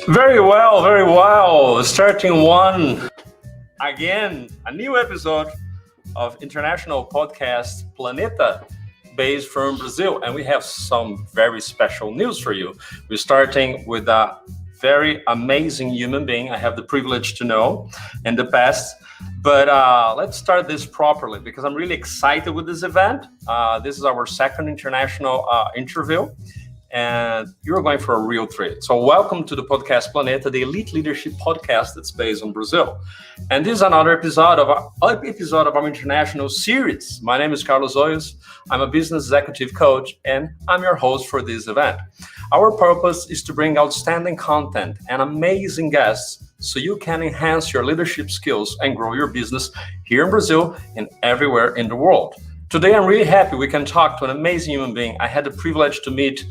Very well. Starting a new episode of International Podcast Planeta, based from Brazil. And we have some very special news for you. We're starting with a very amazing human being I have the privilege to know in the past. But let's start this properly because I'm really excited with this event. This is our second international interview. And you're going for a real treat. So welcome to the Podcast Planeta, the elite leadership podcast that's based in Brazil. And this is another episode of our international series. My name is Carlos Hoyos. I'm a business executive coach, and I'm your host for this event. Our purpose is to bring outstanding content and amazing guests so you can enhance your leadership skills and grow your business here in Brazil and everywhere in the world. Today, I'm really happy we can talk to an amazing human being. I had the privilege to meet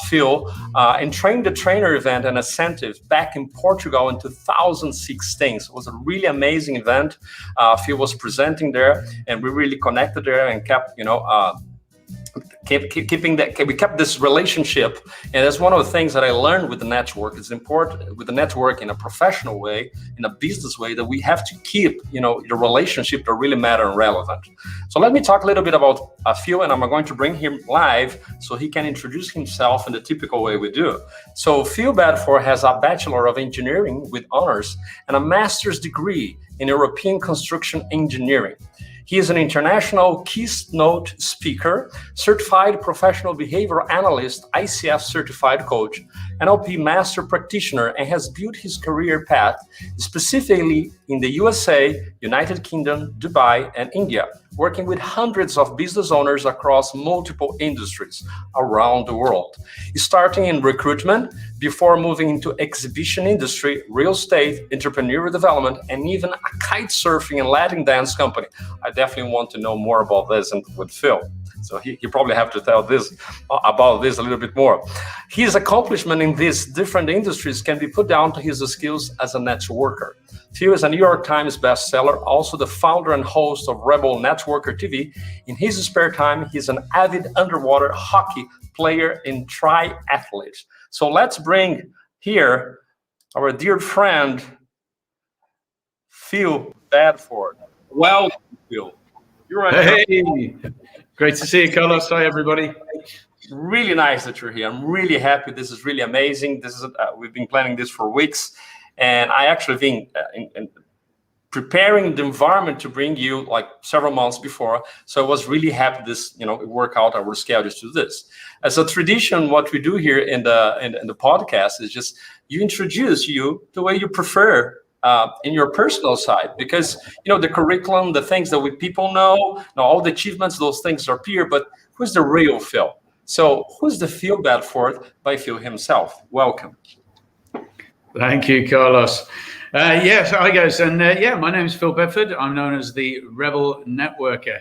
Phil and train the trainer event and incentive back in Portugal in 2016. So it was a really amazing event. Phil was presenting there, and we really connected there and kept, we kept this relationship. And that's one of the things that I learned with the network. It's important with the network in a professional way, in a business way, that we have to keep, the relationship that really matter and relevant. So let me talk a little bit about Phil, and I'm going to bring him live so he can introduce himself in the typical way we do. So Phil Bedford has a Bachelor of Engineering with honors and a master's degree in European Construction Engineering. He is an international keynote speaker, certified professional behavioral analyst, ICF certified coach, NLP master practitioner, and has built his career path specifically in the USA, United Kingdom, Dubai, and India, working with hundreds of business owners across multiple industries around the world. Starting in recruitment, before moving into exhibition industry, real estate, entrepreneurial development, and even a kite surfing and Latin dance company. I definitely want to know more about this and with Phil. So he probably have to tell about this a little bit more. His accomplishment in these different industries can be put down to his skills as a networker. Phil is a New York Times bestseller, also the founder and host of Rebel Networker TV. In his spare time, he's an avid underwater hockey player and triathlete. So let's bring here our dear friend, Phil Bedford. Welcome, Phil. You're right. Hey, great to see you, Carlos. Hi, everybody. Really nice that you're here. I'm really happy. This is really amazing. We've been planning this for weeks, and I actually been in preparing the environment to bring you like several months before. So I was really happy this, work out our schedules to do this. As a tradition, what we do here in the podcast is just you introduce you the way you prefer in your personal side, because the curriculum, the things that people know, all the achievements, those things are here, but who's the real Phil? So who's the Phil Bedford by Phil himself? Welcome. Thank you, Carlos. Yes, hi guys, and my name is Phil Bedford. I'm known as the Rebel Networker,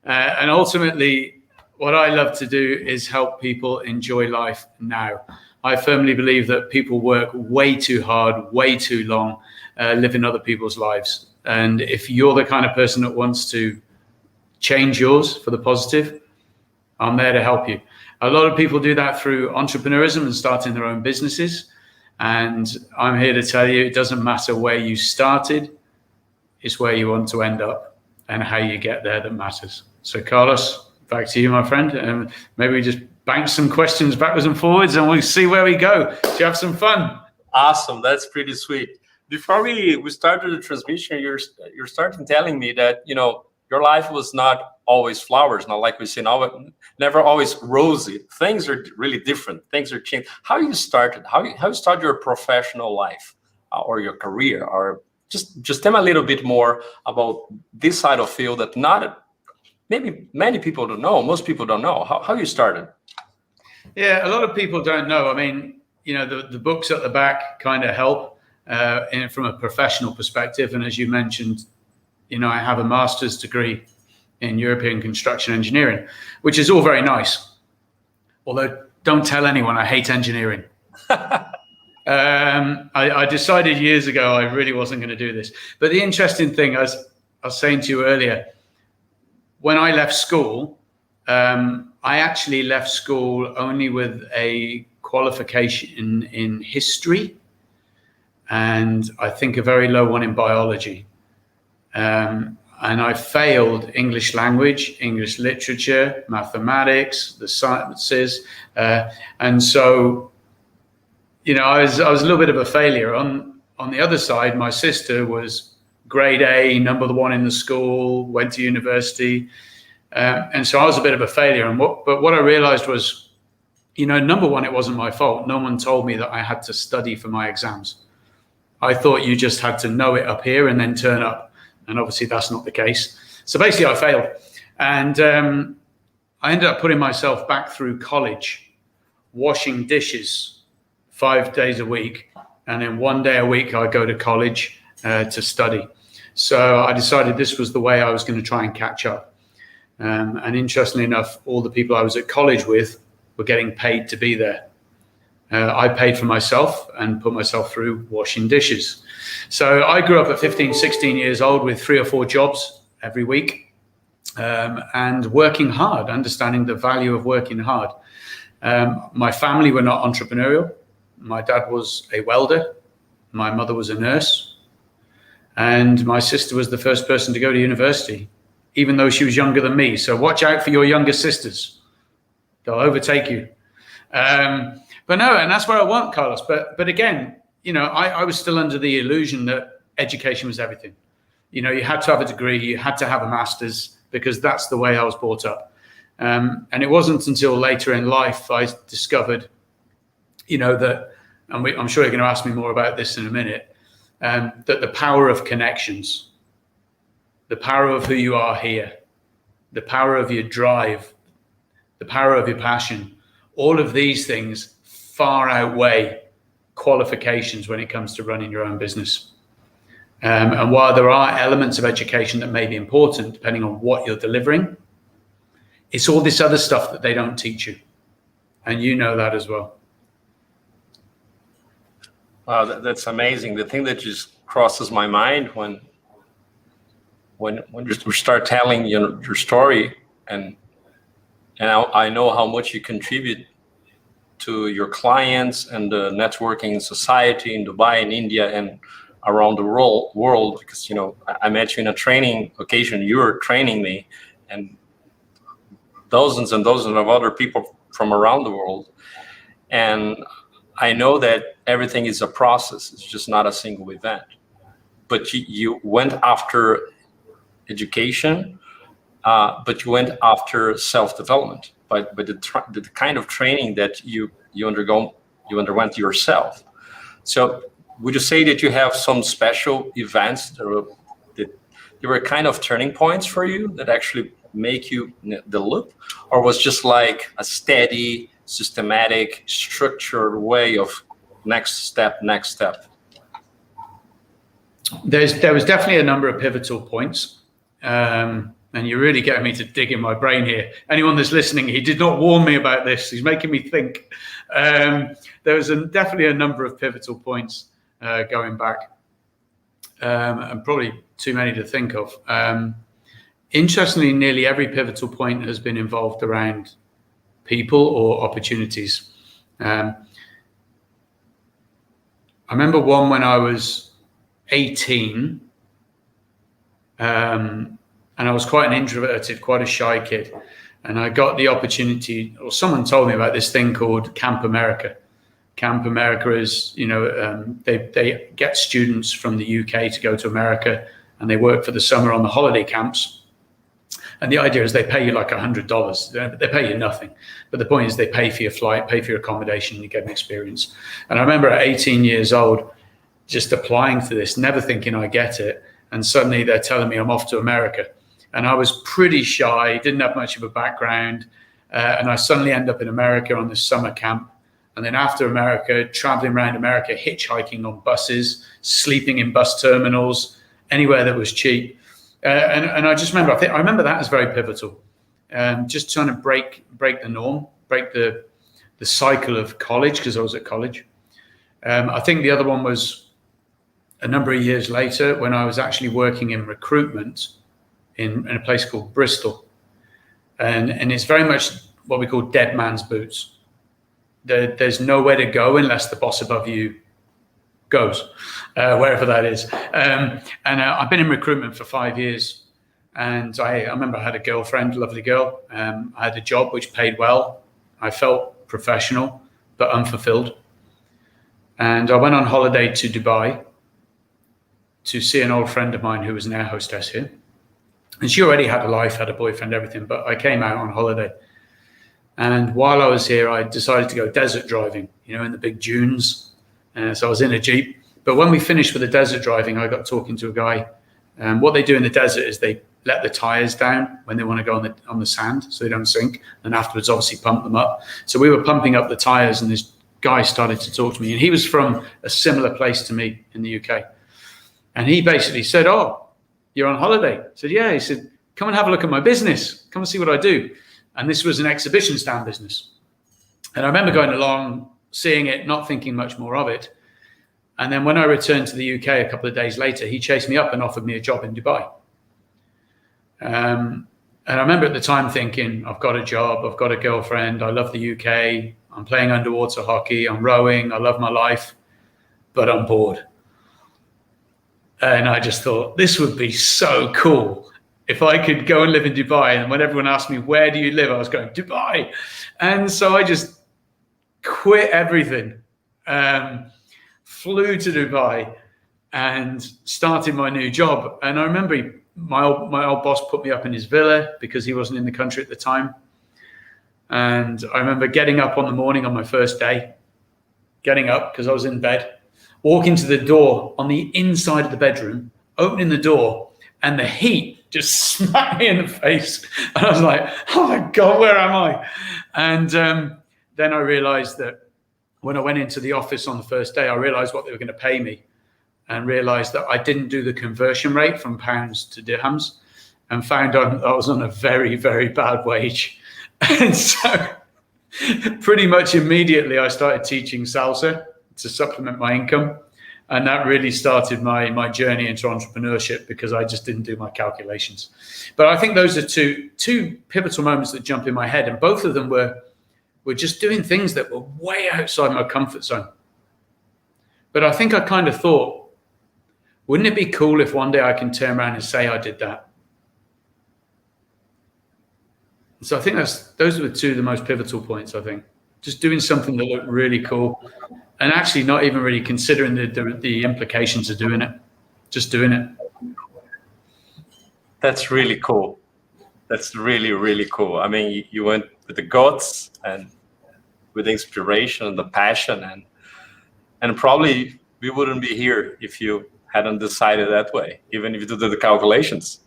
and ultimately what I love to do is help people enjoy life now. I firmly believe that people work way too hard, way too long, living other people's lives. And if you're the kind of person that wants to change yours for the positive, I'm there to help you. A lot of people do that through entrepreneurism and starting their own businesses. And I'm here to tell you, it doesn't matter where you started, it's where you want to end up and how you get there that matters. So Carlos, back to you, my friend. Maybe we just bounce some questions backwards and forwards and we'll see where we go. To have some fun. Awesome. That's pretty sweet. Before we started the transmission, you're starting telling me that, your life was not always flowers, not like we see now, never always rosy. Things are really different. Things are changing. How you started? How you started your professional life or your career? Or just tell me a little bit more about this side of Phil that maybe many people don't know. Most people don't know. How you started? Yeah, a lot of people don't know. I mean, the books at the back kind of help from a professional perspective. And as you mentioned, I have a master's degree in European Construction Engineering, which is all very nice. Although, don't tell anyone I hate engineering. I decided years ago I really wasn't going to do this. But the interesting thing, as I was saying to you earlier, when I left school, I actually left school only with a qualification in history and I think a very low one in biology. And I failed English language, English literature, mathematics, the sciences. And so, I was a little bit of a failure. On the other side, my sister was grade A, number one in the school, went to university. And so I was a bit of a failure. But what I realized was, number one, it wasn't my fault. No one told me that I had to study for my exams. I thought you just had to know it up here and then turn up. And obviously that's not the case. So basically I failed. And I ended up putting myself back through college, washing dishes 5 days a week. And then 1 day a week I go to college to study. So I decided this was the way I was going to try and catch up. And interestingly enough, all the people I was at college with were getting paid to be there. I paid for myself and put myself through washing dishes. So I grew up at 15, 16 years old with 3 or 4 jobs every week, and working hard, understanding the value of working hard. My family were not entrepreneurial. My dad was a welder. My mother was a nurse. And my sister was the first person to go to university, even though she was younger than me. So watch out for your younger sisters. They'll overtake you. But no, and that's where I want, Carlos. But again, I was still under the illusion that education was everything. You had to have a degree, you had to have a master's, because that's the way I was brought up. And it wasn't until later in life I discovered, that, and I'm sure you're going to ask me more about this in a minute, that the power of connections, the power of who you are here, the power of your drive, the power of your passion, all of these things far outweigh qualifications when it comes to running your own business. And while there are elements of education that may be important, depending on what you're delivering, it's all this other stuff that they don't teach you. And you know that as well. Wow, that's amazing. The thing that just crosses my mind when you start telling your story, and I know how much you contribute to your clients and the networking society in Dubai and India and around the world, because I met you in a training occasion. You were training me, and dozens and dozens of other people from around the world. And I know that everything is a process. It's just not a single event. But you went after education, but you went after self-development. But the kind of training that you underwent yourself. So would you say that you have some special events that were kind of turning points for you that actually make you the loop, or was just like a steady, systematic, structured way of next step? There was definitely a number of pivotal points. And you're really getting me to dig in my brain here. Anyone that's listening, he did not warn me about this. He's making me think. There was definitely a number of pivotal points going back, and probably too many to think of. Interestingly, nearly every pivotal point has been involved around people or opportunities. I remember one when I was 18, and I was quite an introverted, quite a shy kid. And I got the opportunity, or someone told me about this thing called Camp America. Camp America is, they get students from the UK to go to America, and they work for the summer on the holiday camps. And the idea is they pay you like $100. They pay you nothing. But the point is they pay for your flight, pay for your accommodation, and you get an experience. And I remember at 18 years old, just applying for this, never thinking I get it. And suddenly they're telling me I'm off to America. And I was pretty shy, didn't have much of a background. And I suddenly end up in America on this summer camp. And then after America, traveling around America, hitchhiking on buses, sleeping in bus terminals, anywhere that was cheap. And I just remember, I remember that as very pivotal. Just trying to break the norm, break the cycle of college, because I was at college. I think the other one was a number of years later when I was actually working in recruitment in a place called Bristol. And it's very much what we call dead man's boots. There's nowhere to go unless the boss above you goes, wherever that is. And I've been in recruitment for 5 years. And I remember I had a girlfriend, lovely girl. I had a job which paid well. I felt professional, but unfulfilled. And I went on holiday to Dubai to see an old friend of mine who was an air hostess here. And she already had a life, had a boyfriend, everything. But I came out on holiday. And while I was here, I decided to go desert driving, in the big dunes. So I was in a Jeep. But when we finished with the desert driving, I got talking to a guy. What they do in the desert is they let the tires down when they want to go on the sand so they don't sink. And afterwards, obviously, pump them up. So we were pumping up the tires, and this guy started to talk to me. And he was from a similar place to me in the UK. And he basically said, "Oh, you're on holiday?" I said, "Yeah." He said, "Come and have a look at my business. Come and see what I do." And this was an exhibition stand business. And I remember going along, seeing it, not thinking much more of it. And then when I returned to the UK a couple of days later, he chased me up and offered me a job in Dubai. And I remember at the time thinking, I've got a job, I've got a girlfriend, I love the UK, I'm playing underwater hockey, I'm rowing, I love my life, but I'm bored. And I just thought, this would be so cool if I could go and live in Dubai. And when everyone asked me, where do you live? I was going, Dubai. And so I just quit everything, flew to Dubai and started my new job. And I remember my old boss put me up in his villa because he wasn't in the country at the time. And I remember getting up on the morning on my first day, getting up because I was in bed, walking to the door on the inside of the bedroom, opening the door, and the heat just smacked me in the face. And I was like, oh my God, where am I? And then I realized that when I went into the office on the first day, I realized what they were going to pay me and realized that I didn't do the conversion rate from pounds to dirhams and found out I was on a very, very bad wage. And so pretty much immediately I started teaching salsa to supplement my income. And that really started my journey into entrepreneurship because I just didn't do my calculations. But I think those are two pivotal moments that jump in my head. And both of them were just doing things that were way outside my comfort zone. But I think I kind of thought, wouldn't it be cool if one day I can turn around and say I did that? So I think those were two of the most pivotal points, I think. Just doing something that looked really cool and actually not even really considering the implications of doing it, just doing it. That's really cool. That's really, really cool. I mean, you went with the guts and with the inspiration and the passion, and probably we wouldn't be here if you hadn't decided that way, even if you did the calculations.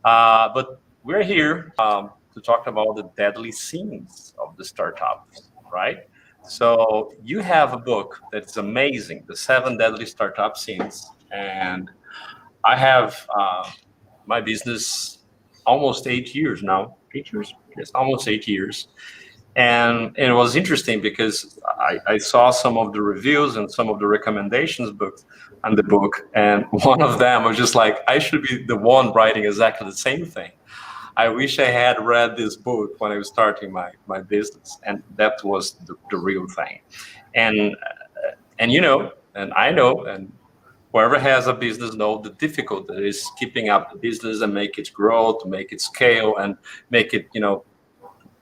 But we're here to talk about the deadly sins of the startups, right? So you have a book that's amazing, the 7 Deadly Start-Up Sins. And I have my business almost 8 years now. 8 years? Yes, almost 8 years. And it was interesting because I saw some of the reviews and some of the recommendations books on the book. And one of them was just like, I should be the one writing exactly the same thing. I wish I had read this book when I was starting my business, and that was the real thing. And you know, and I know, and whoever has a business knows the difficulty is keeping up the business and make it grow, to make it scale, and make it,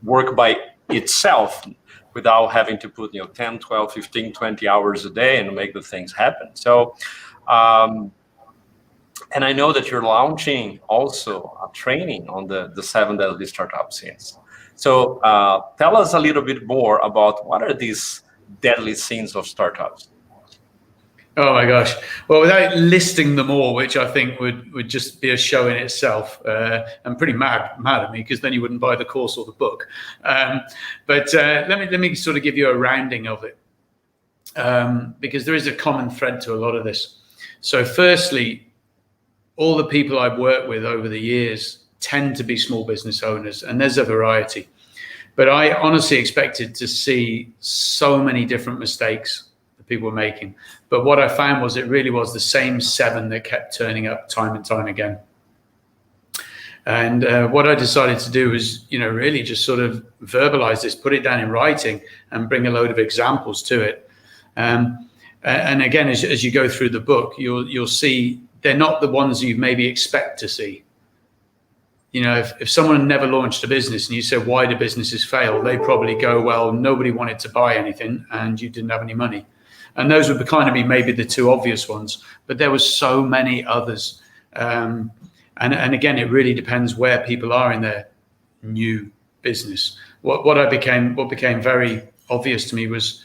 work by itself without having to put 10, 12, 15, 20 hours a day and make the things happen. So and I know that you're launching also a training on the 7 Deadly Startup Sins. So tell us a little bit more about what are these deadly sins of startups? Oh my gosh. Well, without listing them all, which I think would just be a show in itself, I'm pretty mad at me because then you wouldn't buy the course or the book. But let me sort of give you a rounding of it because there is a common thread to a lot of this. So firstly, all the people I've worked with over the years tend to be small business owners, and there's a variety. But I honestly expected to see so many different mistakes that people were making. But what I found was it really was the same 7 that kept turning up time and time again. And what I decided to do was, really just sort of verbalize this, put it down in writing and bring a load of examples to it. And again, as you go through the book, you'll see they're not the ones you maybe expect to see. You know, if someone never launched a business and you said, why do businesses fail? They probably go, well, nobody wanted to buy anything and you didn't have any money. And those would kind of be maybe the two obvious ones, but there was so many others. And again, it really depends where people are in their new business. What became very obvious to me was,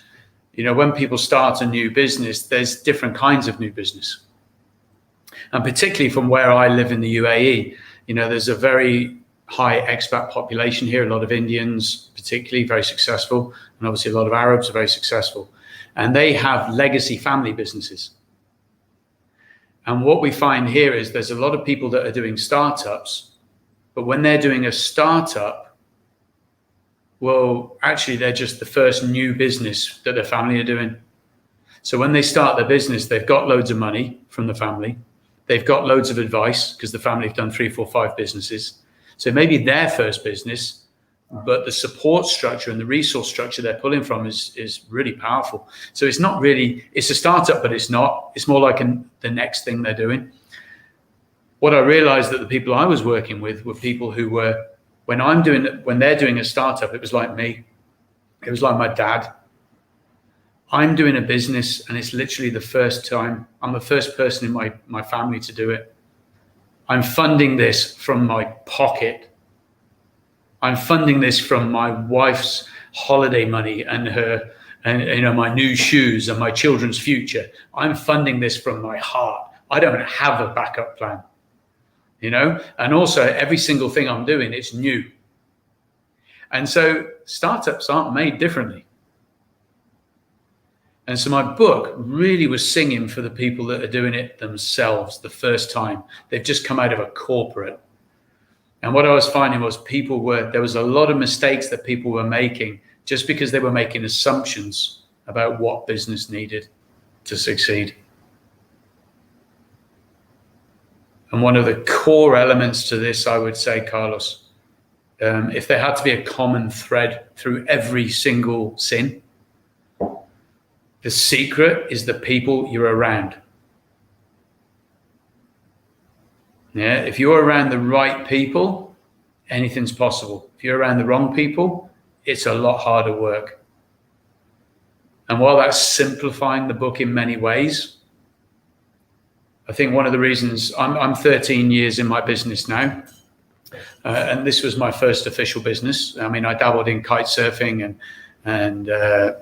you know, when people start a new business, there's different kinds of new business. And particularly from where I live in the UAE, you know, there's a very high expat population here, a lot of Indians, particularly very successful, and obviously a lot of Arabs are very successful. And they have legacy family businesses. And what we find here is there's a lot of people that are doing startups, but when they're doing a startup, well, actually, they're just the first new business that their family are doing. So when they start their business, they've got loads of money from the family. They've got loads of advice because the family have done 3, 4, 5 businesses. So maybe their first business, but the support structure and the resource structure they're pulling from is really powerful. So it's not really, it's a startup, but it's not. It's more like the next thing they're doing. What I realized that the people I was working with were people who were, when they're doing a startup, it was like me. It was like my dad. I'm doing a business and it's literally the first time. I'm the first person in my family to do it. I'm funding this from my pocket. I'm funding this from my wife's holiday money and you know, my new shoes and my children's future. I'm funding this from my heart. I don't have a backup plan, you know? And also every single thing I'm doing, it's new. And so startups aren't made differently. And so my book really was singing for the people that are doing it themselves the first time. They've just come out of a corporate. And what I was finding was there was a lot of mistakes that people were making just because they were making assumptions about what business needed to succeed. And one of the core elements to this, I would say, Carlos, if there had to be a common thread through every single sin, the secret is the people you're around. Yeah, if you're around the right people, anything's possible. If you're around the wrong people, it's a lot harder work. And while that's simplifying the book in many ways, I think one of the reasons I'm 13 years in my business now, and this was my first official business. I mean, I dabbled in kitesurfing and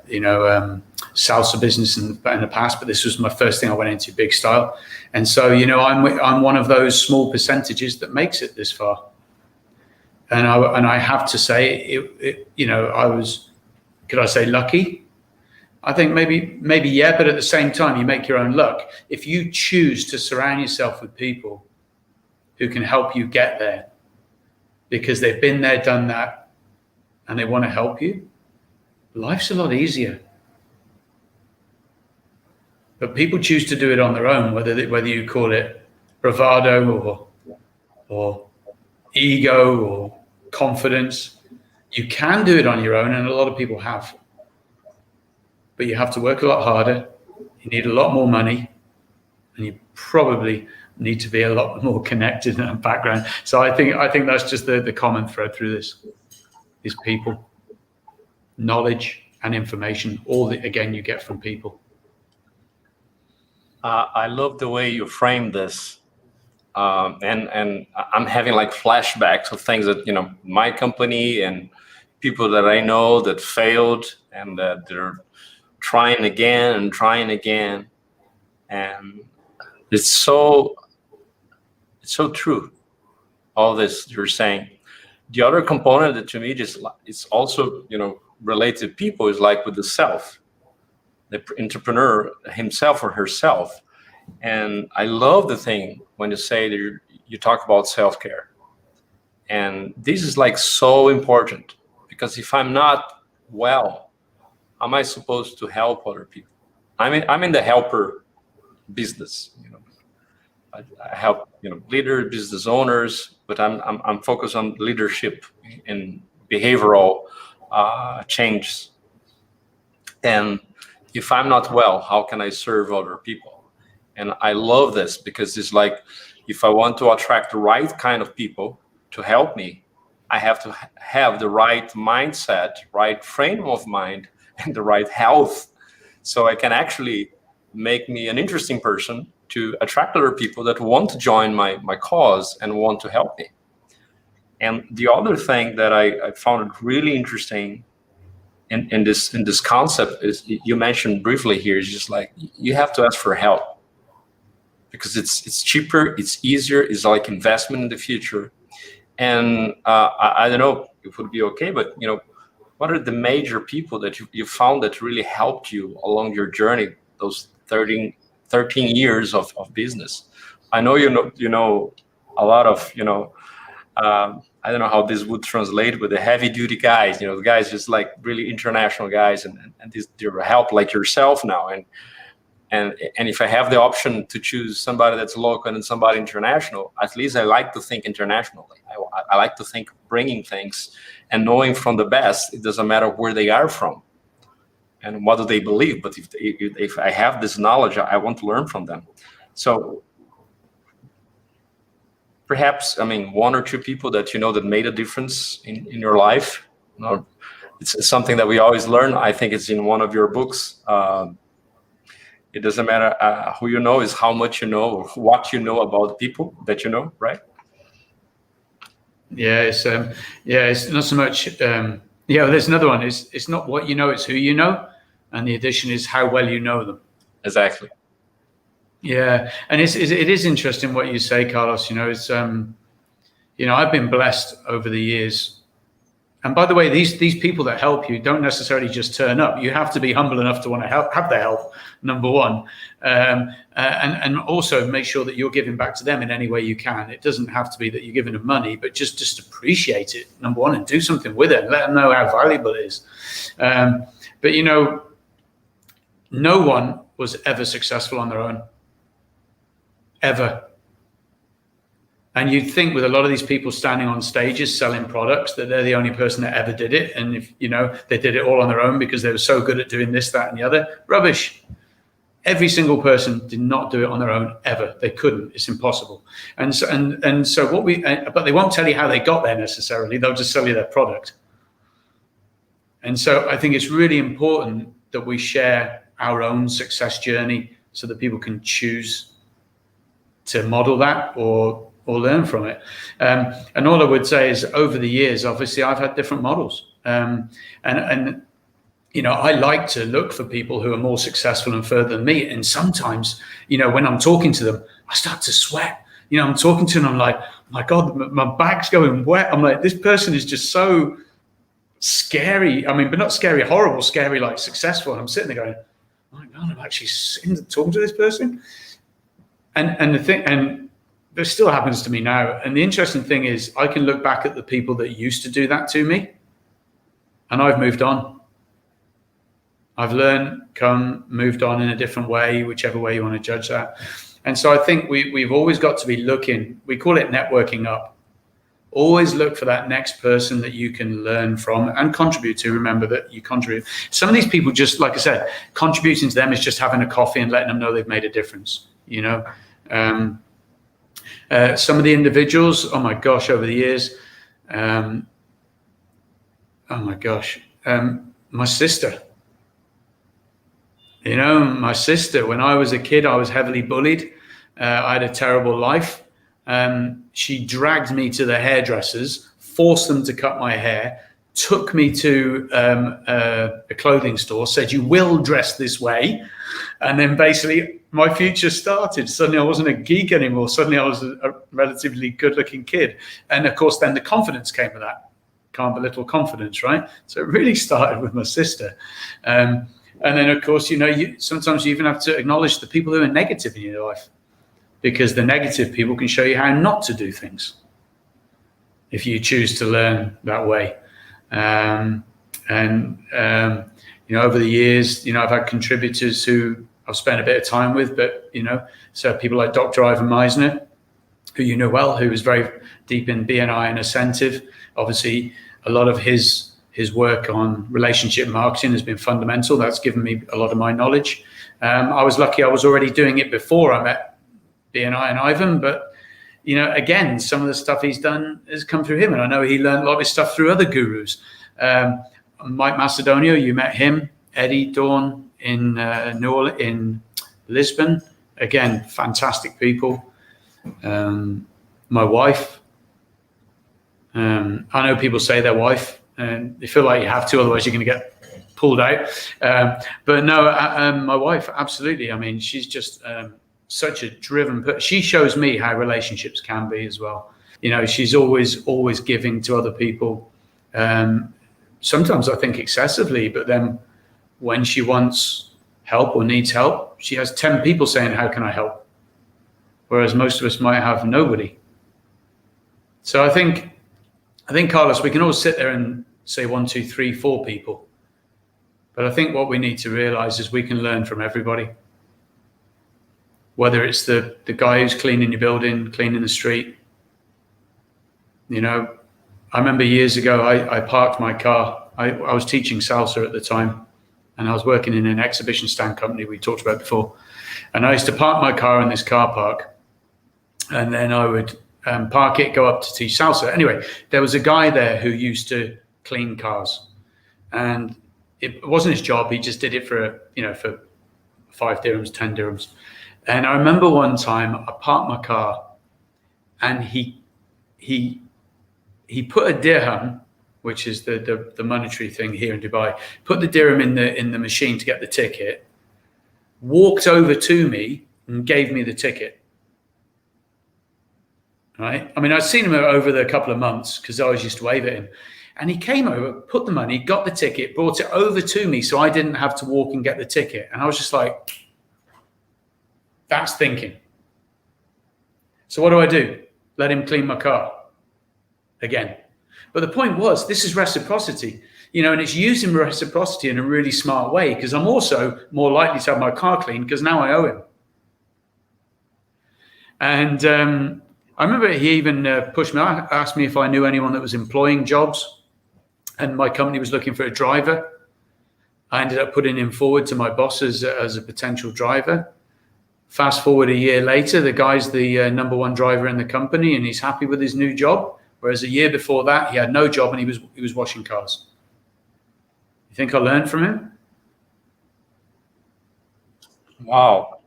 you know, salsa business in the past, but this was my first thing I went into big style. And so, you know, I'm one of those small percentages that makes it this far. And I have to say, you know, could I say lucky? I think maybe yeah, but at the same time, you make your own luck. If you choose to surround yourself with people who can help you get there because they've been there, done that, and they want to help you, life's a lot easier. But people choose to do it on their own, whether you call it bravado or ego or confidence. You can do it on your own, and a lot of people have. But you have to work a lot harder. You need a lot more money, and you probably need to be a lot more connected in a background. So I think that's just the common thread through this is people, knowledge and information, all that again you get from people. I love the way you frame this, and I'm having like flashbacks of things that, you know, my company and people that I know that failed and that they're trying again, and it's so true. All this you're saying. The other component that to me it's also, you know, related to people is like with the self. The entrepreneur himself or herself. And I love the thing when you say that you talk about self-care. And this is like so important, because if I'm not well, how am I supposed to help other people? I'm in the helper business, you know. I help, you know, leader business owners, but I'm focused on leadership and behavioral changes. And if I'm not well, how can I serve other people? And I love this because it's like, if I want to attract the right kind of people to help me, I have to have the right mindset, right frame of mind, and the right health, so I can actually make me an interesting person to attract other people that want to join my cause and want to help me. And the other thing that I found it really interesting in this concept is, you mentioned briefly here, is just like, you have to ask for help, because it's cheaper, it's easier, it's like investment in the future. And I don't know if it would be okay, but what are the major people that you found that really helped you along your journey, those 13 years of business? I know you know a lot of I don't know how this would translate, with the heavy duty guys, the guys just like really international guys, and they're help like yourself now. And if I have the option to choose somebody that's local and somebody international, at least I like to think internationally. I like to think bringing things and knowing from the best. It doesn't matter where they are from and what do they believe, but if I have this knowledge, I want to learn from them. So perhaps, one or two people that that made a difference in your life. It's something that we always learn. I think it's in one of your books. It doesn't matter who you know, is how much you know, or what you know about people that you know, right? Yeah, it's not so much. There's another one. It's not what you know, it's who you know, and the addition is how well you know them. Exactly. Yeah, and it is interesting what you say, Carlos. It's I've been blessed over the years. And by the way, these people that help you don't necessarily just turn up. You have to be humble enough to want to have their help, number one, and also make sure that you're giving back to them in any way you can. It doesn't have to be that you're giving them money, but just appreciate it, number one, and do something with it, and let them know how valuable it is. But no one was ever successful on their own, ever. And you'd think with a lot of these people standing on stages selling products that they're the only person that ever did it. And if, they did it all on their own because they were so good at doing this, that, and the other. Rubbish. Every single person did not do it on their own ever. They couldn't. It's impossible. And so but they won't tell you how they got there necessarily. They'll just sell you their product. And so I think it's really important that we share our own success journey so that people can choose to model that or learn from it. And all I would say is, over the years, obviously, I've had different models. And I like to look for people who are more successful and further than me. And sometimes, when I'm talking to them, I start to sweat. I'm talking to them, I'm like, oh my God, my back's going wet. I'm like, this person is just so scary. But not scary, horrible, scary, like successful. And I'm sitting there going, oh my God, I'm actually talking to this person. And this still happens to me now. And the interesting thing is, I can look back at the people that used to do that to me, and I've moved on. I've learned, moved on in a different way, whichever way you want to judge that. And so I think we've always got to be looking, we call it networking up. Always look for that next person that you can learn from and contribute to. Remember that you contribute. Some of these people, just like I said, contributing to them is just having a coffee and letting them know they've made a difference, some of the individuals, oh my gosh, over the years, my sister. My sister, when I was a kid, I was heavily bullied. I had a terrible life. She dragged me to the hairdressers, forced them to cut my hair, took me to a clothing store, said, you will dress this way. And then basically my future started. Suddenly I wasn't a geek anymore. Suddenly I was a relatively good-looking kid. And of course, then the confidence came with that. Can't belittle confidence, right? So it really started with my sister. And then, of course, sometimes you even have to acknowledge the people who are negative in your life, because the negative people can show you how not to do things if you choose to learn that way. Over the years, I've had contributors who I've spent a bit of time with, but, so people like Dr. Ivan Meisner, who you know well, who was very deep in BNI and Incentive. Obviously, a lot of his his work on relationship marketing has been fundamental. That's given me a lot of my knowledge. I was lucky I was already doing it before I met BNI and Ivan, but again, some of the stuff he's done has come through him, and I know he learned a lot of his stuff through other gurus. Mike Macedonio, you met him. Eddie Dawn in in Lisbon, again, fantastic people. My wife. I know people say their wife, and they feel like you have to, otherwise you're going to get pulled out. But no, my wife, absolutely. I mean, she's just such a driven person. She shows me how relationships can be as well. She's always giving to other people. Sometimes I think excessively, but then when she wants help or needs help, she has 10 people saying, how can I help? Whereas most of us might have nobody. So I think, Carlos, we can all sit there and say 1, 2, 3, 4 people. But I think what we need to realize is we can learn from everybody. Whether it's the guy who's cleaning your building, cleaning the street. I remember years ago, I parked my car. I was teaching salsa at the time, and I was working in an exhibition stand company we talked about before. And I used to park my car in this car park, and then I would park it, go up to teach salsa. Anyway, there was a guy there who used to clean cars, and it wasn't his job. He just did it for 5 dirhams, 10 dirhams. And I remember one time I parked my car, and he put a dirham, which is the monetary thing here in Dubai, put the dirham in the machine to get the ticket, walked over to me and gave me the ticket. Right? I mean, I'd seen him over the couple of months because I always used to wave at him. And he came over, put the money, got the ticket, brought it over to me so I didn't have to walk and get the ticket. And I was just like, that's thinking. So what do? Let him clean my car again. But the point was, this is reciprocity, and it's using reciprocity in a really smart way, because I'm also more likely to have my car cleaned because now I owe him. And I remember he even pushed me, asked me if I knew anyone that was employing jobs, and my company was looking for a driver. I ended up putting him forward to my boss as a potential driver. Fast forward a year later, the guy's the #1 driver in the company, and he's happy with his new job. Whereas a year before that, he had no job and he was washing cars. You think I learned from him? Wow,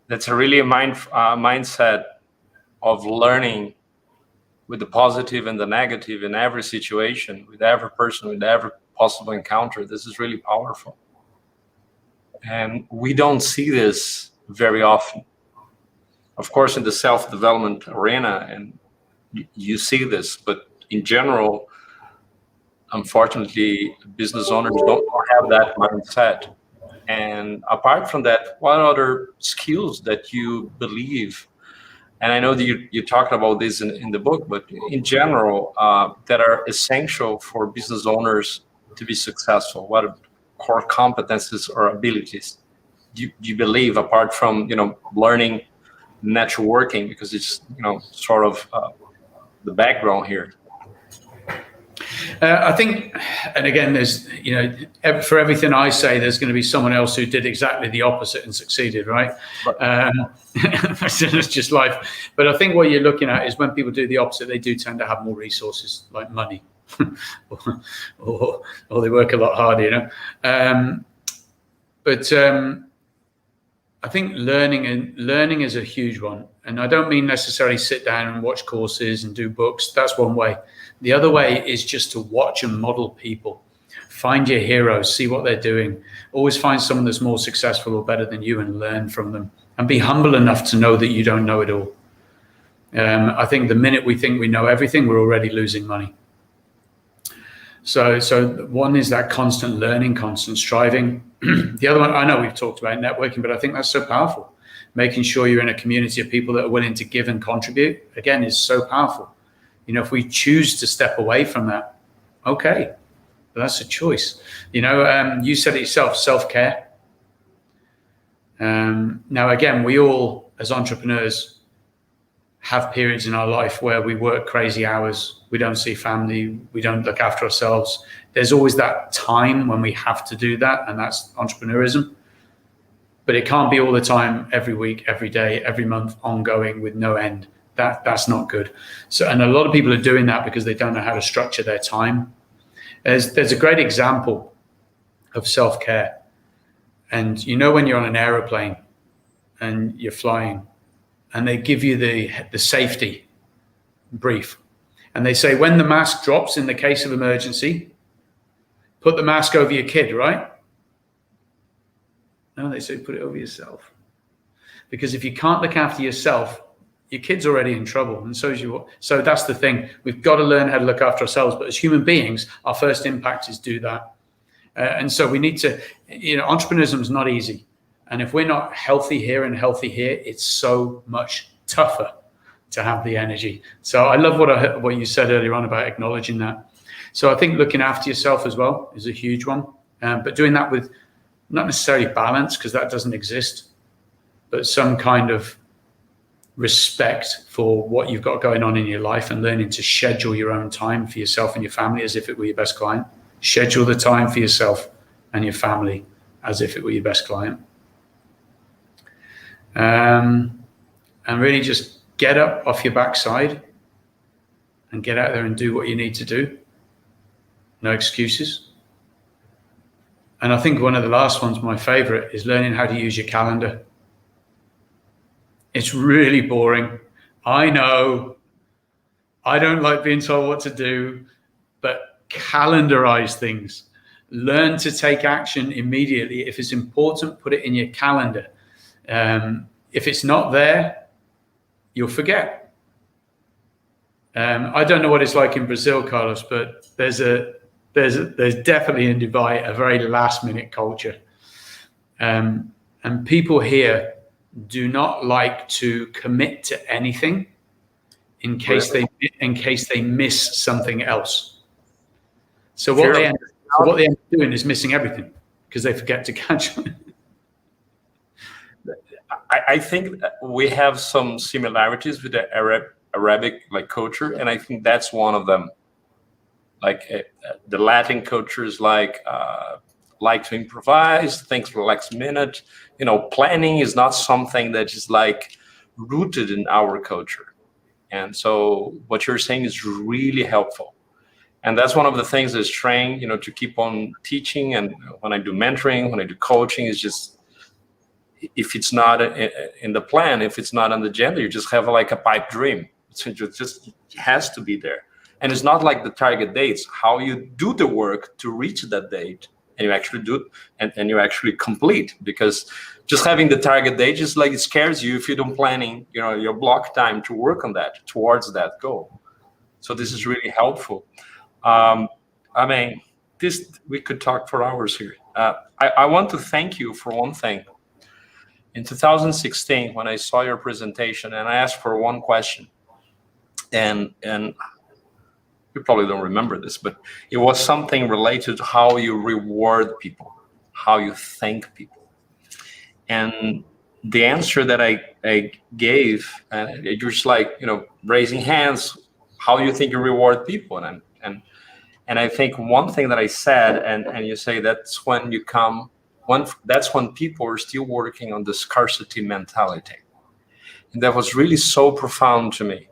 that's a really mindset of learning with the positive and the negative in every situation, with every person, with every possible encounter. This is really powerful, and we don't see this very often. Of course, in the self-development arena, and you see this, but in general, unfortunately, business owners don't have that mindset. And apart from that, what other skills that you believe, and I know that you talked about this in the book, but in general, that are essential for business owners to be successful? What are core competencies or abilities do you believe, apart from learning networking, because it's sort of the background here? I think, and again, there's for everything I say, there's going to be someone else who did exactly the opposite and succeeded, right? That's just life. But I think what you're looking at is when people do the opposite, they do tend to have more resources, like money, or they work a lot harder, But I think learning is a huge one. And I don't mean necessarily sit down and watch courses and do books. That's one way. The other way is just to watch and model people. Find your heroes, see what they're doing. Always find someone that's more successful or better than you and learn from them. And be humble enough to know that you don't know it all. I think the minute we think we know everything, we're already losing money. So one is that constant learning, constant striving. The other one, I know we've talked about networking, but I think that's so powerful. Making sure you're in a community of people that are willing to give and contribute, again, is so powerful. If we choose to step away from that, okay, but that's a choice. You said it yourself, self-care. Now, again, we all, as entrepreneurs, have periods in our life where we work crazy hours, we don't see family, we don't look after ourselves. There's always that time when we have to do that, and that's entrepreneurism. But it can't be all the time, every week, every day, every month, ongoing with no end. That's not good. So, and a lot of people are doing that because they don't know how to structure their time. There's a great example of self-care. And you know when you're on an aeroplane and you're flying, and they give you the safety brief. And they say, when the mask drops in the case of emergency, put the mask over your kid, right? No, they say, put it over yourself. Because if you can't look after yourself, your kid's already in trouble, and so is you. So that's the thing. We've got to learn how to look after ourselves. But as human beings, our first impact is do that. And so we need to, entrepreneurship is not easy. And if we're not healthy here and healthy here, it's so much tougher to have the energy. So I love what you said earlier on about acknowledging that. So I think looking after yourself as well is a huge one. But doing that with not necessarily balance, because that doesn't exist, but some kind of respect for what you've got going on in your life, and learning to schedule your own time for yourself and your family as if it were your best client. Schedule the time for yourself and your family as if it were your best client. And really just get up off your backside and get out there and do what you need to do. No excuses. And I think one of the last ones, my favorite, is learning how to use your calendar. It's really boring. I know. I don't like being told what to do, but calendarize things. Learn to take action immediately. If it's important, put it in your calendar. If it's not there, you'll forget. I don't know what it's like in Brazil, Carlos, but there's definitely in Dubai a very last-minute culture, and people here do not like to commit to anything in case they miss something else. So what they end up doing is missing everything because they forget to catch it. I think we have some similarities with the Arabic culture, and I think that's one of them. The Latin cultures like to improvise, things for last minute. Planning is not something that is rooted in our culture. And so what you're saying is really helpful. And that's one of the things that's trained, to keep on teaching. And when I do mentoring, when I do coaching, is just, if it's not in the plan, if it's not on the agenda, you just have a pipe dream. So it just has to be there. And it's not like the target dates, how you do the work to reach that date, and you actually do it, and you actually complete. Because just having the target date, just it scares you if you don't planning, your block time to work on that, towards that goal. So this is really helpful. We could talk for hours here. I want to thank you for one thing. In 2016, when I saw your presentation, and I asked for one question, and you probably don't remember this, but it was something related to how you reward people, how you thank people. And the answer that I gave, you're just raising hands, how you think you reward people. And I think one thing that I said, and you say that's when that's when people are still working on the scarcity mentality. And that was really so profound to me.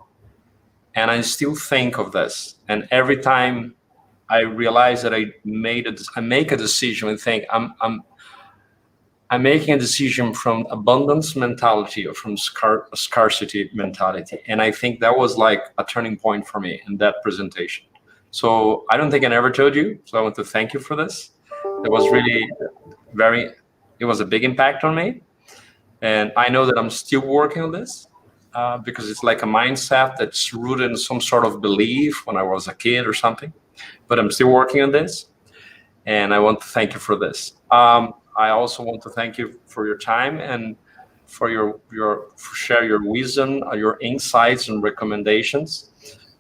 And I still think of this. And every time I realize that I make a decision and think I'm making a decision from abundance mentality or from scarcity mentality. And I think that was a turning point for me in that presentation. So I don't think I never told you. So I want to thank you for this. It was really it was a big impact on me. And I know that I'm still working on this. Because it's a mindset that's rooted in some sort of belief when I was a kid or something. But I'm still working on this, and I want to thank you for this. I also want to thank you for your time and for for share your wisdom, your insights and recommendations.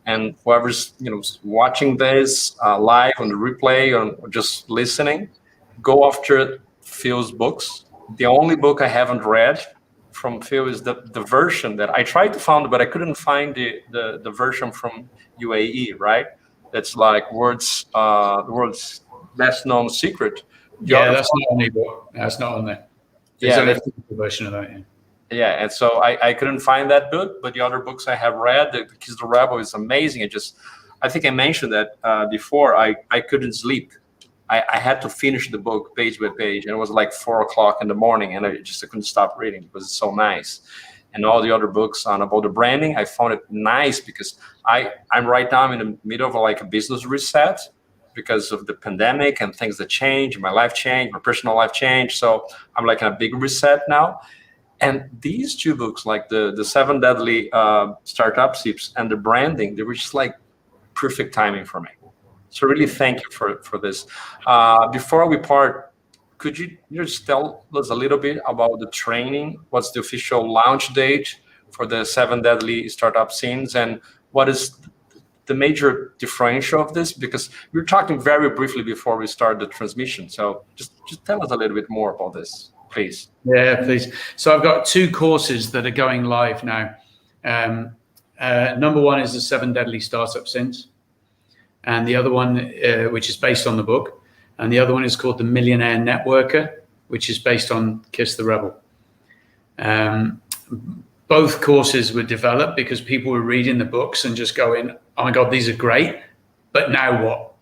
And whoever's watching this live on the replay or just listening, go after Phil's books. The only book I haven't read from Phil is the version that I tried to find, but I couldn't find the version from UAE, right? That's like the world's best known secret. That's not on ebook. That's not on there. There's only a physical version of that. Yeah, and so I couldn't find that book, but the other books I have read, The Kiss the Rebel is amazing. I think I mentioned that before. I couldn't sleep. I had to finish the book page by page, and it was like 4:00 in the morning, and I couldn't stop reading because it's so nice. And all the other books about the branding, I found it nice because I'm right now in the middle of like a business reset because of the pandemic and things that change. My life changed, my personal life changed. So I'm like in a big reset now. And these two books, like the 7 Deadly Start-Up Sins and the branding, they were just like perfect timing for me. So really thank you for this. Before we part, could you just tell us a little bit about the training? What's the official launch date for the 7 Deadly Start-Up Sins, and what is the major differential of this? Because we were talking very briefly before we started the transmission. So just tell us a little bit more about this, please. Yeah, please. So I've got 2 courses that are going live now. Number one is the 7 Deadly Start-Up Sins. And the other one, which is based on the book, and the other one is called the Millionaire Networker, which is based on Kiss the Rebel. Both courses were developed because people were reading the books and just going, "Oh my God, these are great, but now what?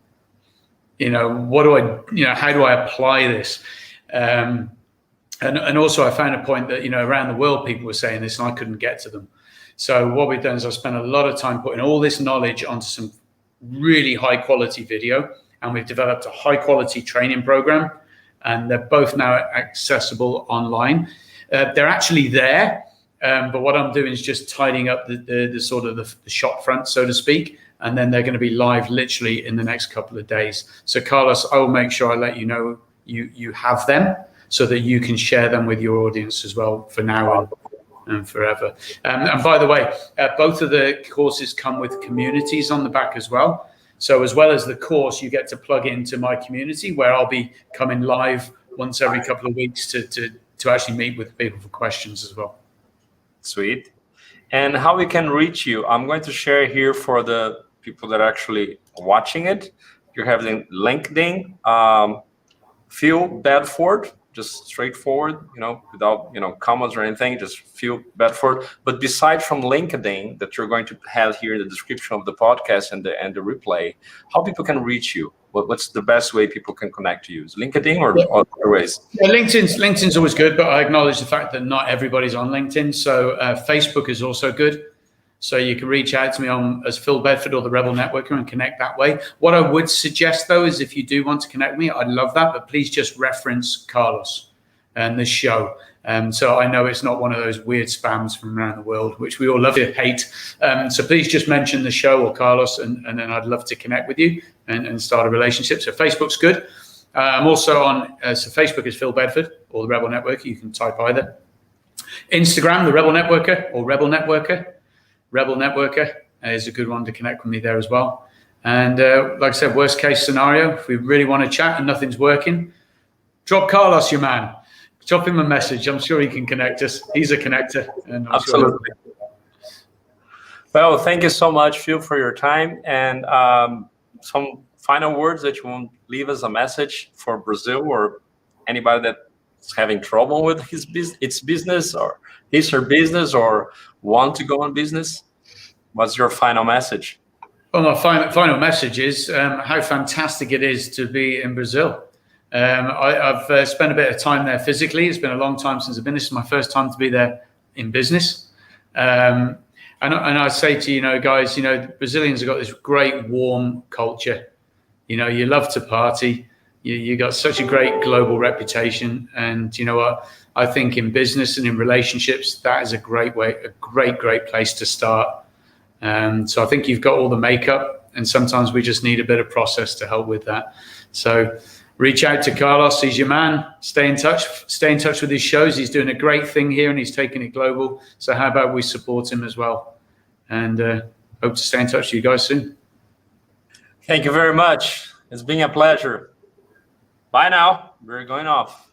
What do I? How do I apply this?" And also, I found a point that around the world people were saying this, and I couldn't get to them. So what we've done is I spent a lot of time putting all this knowledge onto some really high quality video, and we've developed a high quality training program, and they're both now accessible online. They're actually there, but what I'm doing is just tidying up the sort of the shop front, so to speak, and then they're going to be live literally in the next couple of days. So Carlos, I will make sure I let you know you have them so that you can share them with your audience as well for now and forever. And by the way, both of the courses come with communities on the back as well. So as well as the course, you get to plug into my community where I'll be coming live once every couple of weeks to actually meet with people for questions as well. Sweet. And how we can reach you? I'm going to share here for the people that are actually watching it. You're having LinkedIn, Phil Bedford, just straightforward, without, commas or anything, just Phil Bedford. But besides from LinkedIn that you're going to have here in the description of the podcast and the replay, how people can reach you? What's the best way people can connect to you? Is LinkedIn or other ways? Yeah, LinkedIn's always good, but I acknowledge the fact that not everybody's on LinkedIn. So Facebook is also good. So you can reach out to me as Phil Bedford or the Rebel Networker and connect that way. What I would suggest, though, is if you do want to connect with me, I'd love that, but please just reference Carlos and this show. So I know it's not one of those weird spams from around the world, which we all love to hate. So please just mention the show or Carlos, and then I'd love to connect with you and start a relationship. So Facebook's good. I'm also on, so Facebook is Phil Bedford or the Rebel Networker. You can type either. Instagram, the Rebel Networker or Rebel Networker. Rebel Networker is a good one to connect with me there as well. And like I said, worst case scenario, if we really want to chat and nothing's working, drop Carlos, your man. Drop him a message. I'm sure he can connect us. He's a connector. And absolutely. Well, thank you so much, Phil, for your time. And some final words that you want to leave as a message for Brazil or anybody that's having trouble with its business or his or business or want to go on business. What's your final message? Well, my final message is how fantastic it is to be in Brazil. I've spent a bit of time there physically. It's been a long time since I've been. This is my first time to be there in business. And I say to guys, Brazilians have got this great warm culture. You love to party. You got such a great global reputation. And you know what? I think in business and in relationships, that is a great place to start. So I think you've got all the makeup, and sometimes we just need a bit of process to help with that. So reach out to Carlos. He's your man. Stay in touch with his shows. He's doing a great thing here and he's taking it global. So how about we support him as well? And hope to stay in touch with you guys soon. Thank you very much. It's been a pleasure. Bye now. We're going off.